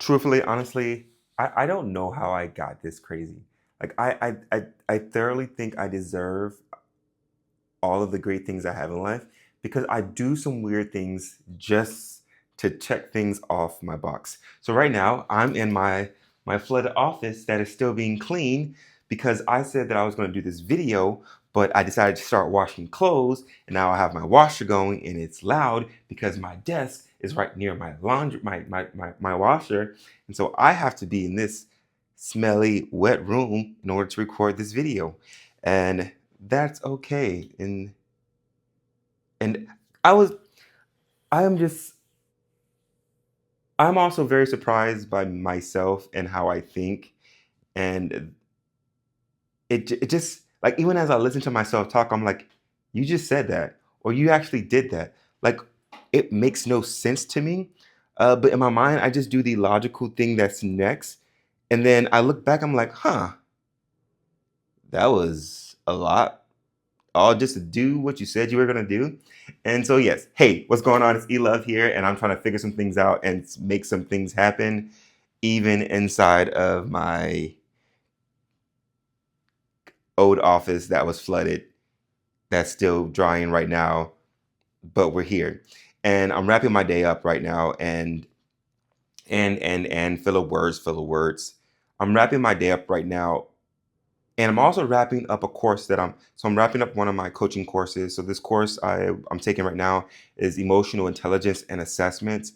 Truthfully, honestly, I don't know how I got this crazy. Like I thoroughly think I deserve all of the great things I have in life because I do some weird things just to check things off my box. So right now, I'm in my flooded office that is still being cleaned because I said that I was going to do this video, but I decided to start washing clothes, and now I have my washer going and it's loud because my desk is right near my laundry my washer, and so I have to be in this smelly, wet room in order to record this video. And that's okay. And I was I am just I'm also very surprised by myself and how I think. And it just like even as I listen to myself talk, I'm like, you just said that, or you actually did that. Like it makes no sense to me. But in my mind, I just do the logical thing that's next. And then I look back, I'm like, huh, that was a lot. All just to do what you said you were gonna do. And so, yes, hey, what's going on? It's Elove here, and I'm trying to figure some things out and make some things happen, even inside of my old office that was flooded, that's still drying right now, but we're here. And I'm wrapping my day up right now, and fill of words. I'm wrapping my day up right now. And I'm also wrapping up a course that I'm wrapping up one of my coaching courses. So this course I'm taking right now is emotional intelligence and assessments.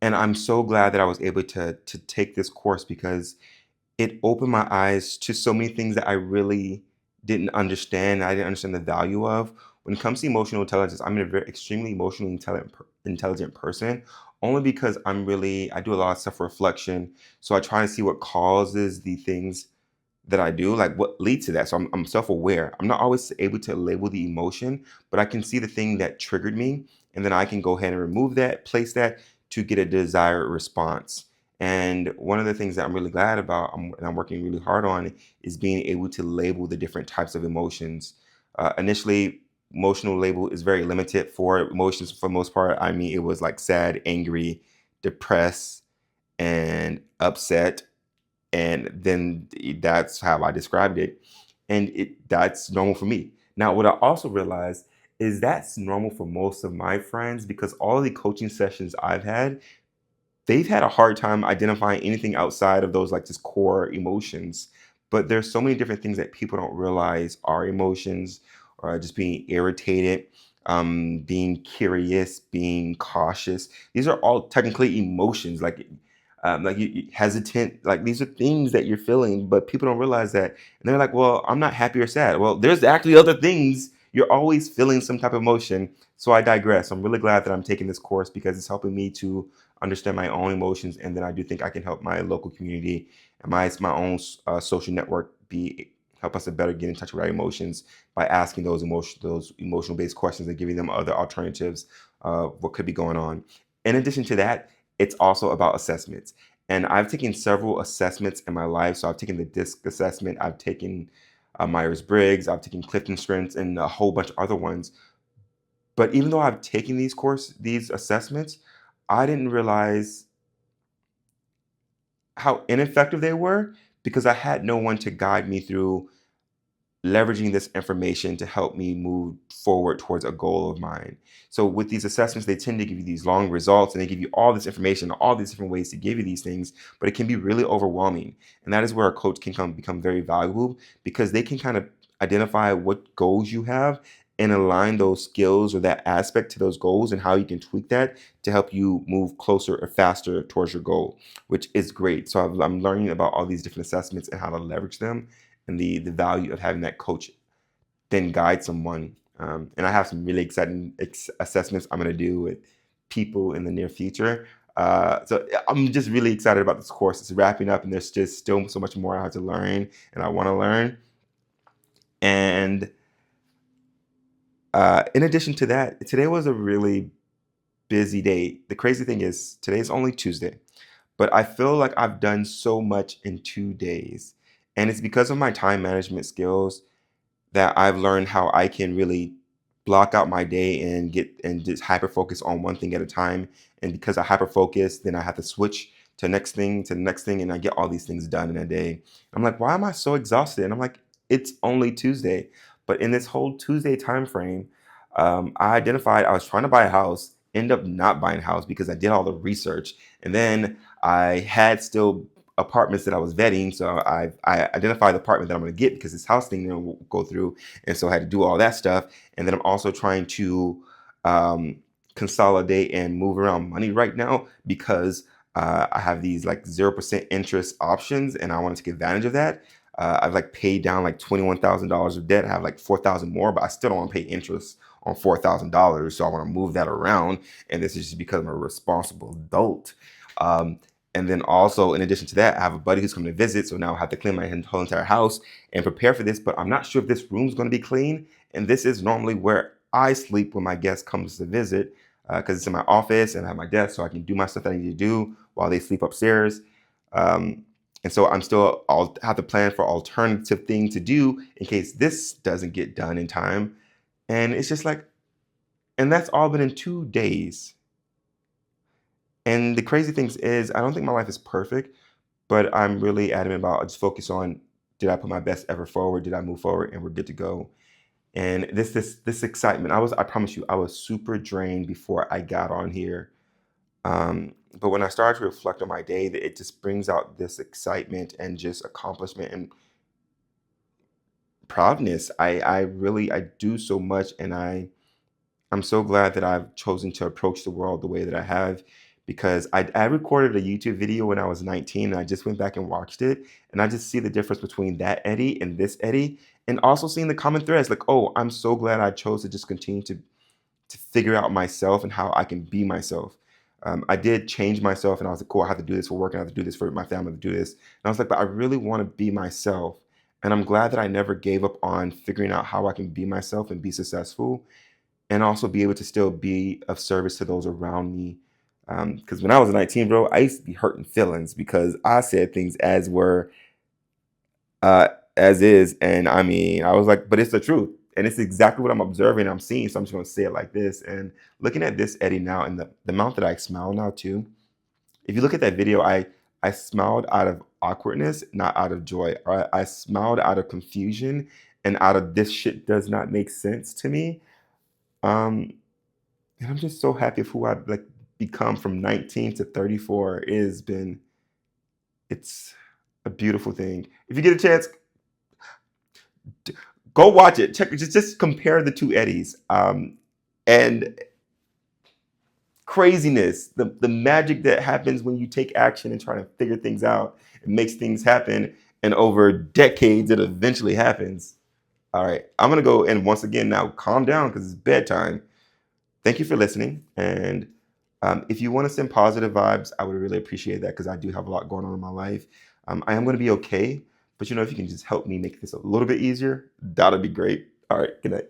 And I'm so glad that I was able to take this course because it opened my eyes to so many things that I really didn't understand. I didn't understand the value of. When it comes to emotional intelligence, I'm a very extremely emotionally intelligent person, only because I do a lot of self-reflection. So I try to see what causes the things that I do, like what leads to that. So I'm self-aware. I'm not always able to label the emotion, but I can see the thing that triggered me, and then I can go ahead and remove that, place that to get a desired response. And one of the things that I'm really glad about, and I'm working really hard on, is being able to label the different types of emotions. Initially, emotional label is very limited for emotions for the most part. I mean, it was like sad, angry, depressed, and upset, and then that's how I described it, and that's normal for me. Now, what I also realized is that's normal for most of my friends because all of the coaching sessions I've had, they've had a hard time identifying anything outside of those like just core emotions. But there's so many different things that people don't realize are emotions, or just being irritated, being curious, being cautious. These are all technically emotions. Like you hesitant. Like these are things that you're feeling, but people don't realize that. And they're like, "Well, I'm not happy or sad." Well, there's actually other things. You're always feeling some type of emotion. So I digress. I'm really glad that I'm taking this course because it's helping me to understand my own emotions, and then I do think I can help my local community and my own social network be help us to better get in touch with our emotions by asking those emotional based questions and giving them other alternatives of what could be going on. In addition to that, it's also about assessments. And I've taken several assessments in my life. So I've taken the DISC assessment, I've taken Myers Briggs, I've taken Clifton Strengths, and a whole bunch of other ones. But even though I've taken these assessments, I didn't realize how ineffective they were because I had no one to guide me through leveraging this information to help me move forward towards a goal of mine. So with these assessments, they tend to give you these long results and they give you all this information, all these different ways to give you these things, but it can be really overwhelming. And that is where a coach can become very valuable because they can kind of identify what goals you have and align those skills or that aspect to those goals and how you can tweak that to help you move closer or faster towards your goal, which is great. So I'm learning about all these different assessments and how to leverage them, and the value of having that coach then guide someone. And I have some really exciting assessments I'm going to do with people in the near future. So I'm just really excited about this course. It's wrapping up, and there's just still so much more I have to learn, and I want to learn. And in addition to that, today was a really busy day. The crazy thing is, today's only Tuesday, but I feel like I've done so much in 2 days. And it's because of my time management skills that I've learned how I can really block out my day and get and just hyper focus on one thing at a time. And because I hyper focus, then I have to switch to the next thing to the next thing, and I get all these things done in a day. I'm like, why am I so exhausted? And I'm like, it's only Tuesday. But in this whole Tuesday time frame, I identified I was trying to buy a house, end up not buying a house because I did all the research, and then I had still apartments that I was vetting. So I identified the apartment that I'm going to get because this house thing didn't go through, and so I had to do all that stuff. And then I'm also trying to um, consolidate and move around money right now because I have these like 0% interest options, and I want to take advantage of that. I've like paid down like $21,000 of debt. I have like 4,000 more, but I still don't want to pay interest on $4,000. So I want to move that around. And this is just because I'm a responsible adult. Um, and then also, in addition to that, I have a buddy who's coming to visit. So now I have to clean my whole entire house and prepare for this. But I'm not sure if this room's going to be clean. And this is normally where I sleep when my guest comes to visit because it's in my office and I have my desk so I can do my stuff that I need to do while they sleep upstairs. And so I'll have to plan for alternative thing to do in case this doesn't get done in time. And it's just like, and that's all been in 2 days. And the crazy thing is, I don't think my life is perfect, but I'm really adamant about I just focus on did I put my best ever forward? Did I move forward? And we're good to go. And this excitement, I promise you, I was super drained before I got on here. But when I started to reflect on my day, it just brings out this excitement and just accomplishment and proudness. I do so much, and I'm so glad that I've chosen to approach the world the way that I have because I recorded a YouTube video when I was 19 and I just went back and watched it and I just see the difference between that Eddie and this Eddie and also seeing the common threads like, oh, I'm so glad I chose to just continue to figure out myself and how I can be myself. I did change myself and I was like, cool, I have to do this for work and I have to do this for my family, to do this. And I was like, but I really want to be myself. And I'm glad that I never gave up on figuring out how I can be myself and be successful and also be able to still be of service to those around me. Because when I was 19, bro, I used to be hurting feelings because I said things as were, as is. And I mean, I was like, but it's the truth. And it's exactly what I'm observing, I'm seeing. So I'm just going to say it like this. And looking at this Eddie now and the amount that I smile now too. If you look at that video, I smiled out of awkwardness, not out of joy. Or I smiled out of confusion and out of this shit does not make sense to me. Um, and I'm just so happy of who I've like become from 19 to 34. It's a beautiful thing. If you get a chance, go watch it. Check just compare the two Eddies. And craziness, the magic that happens when you take action and try to figure things out. It makes things happen. And over decades, it eventually happens. All right, I'm gonna go and once again now calm down because it's bedtime. Thank you for listening. And if you want to send positive vibes, I would really appreciate that because I do have a lot going on in my life. I am going to be okay. But if you can just help me make this a little bit easier, that'd be great. All right. Good night.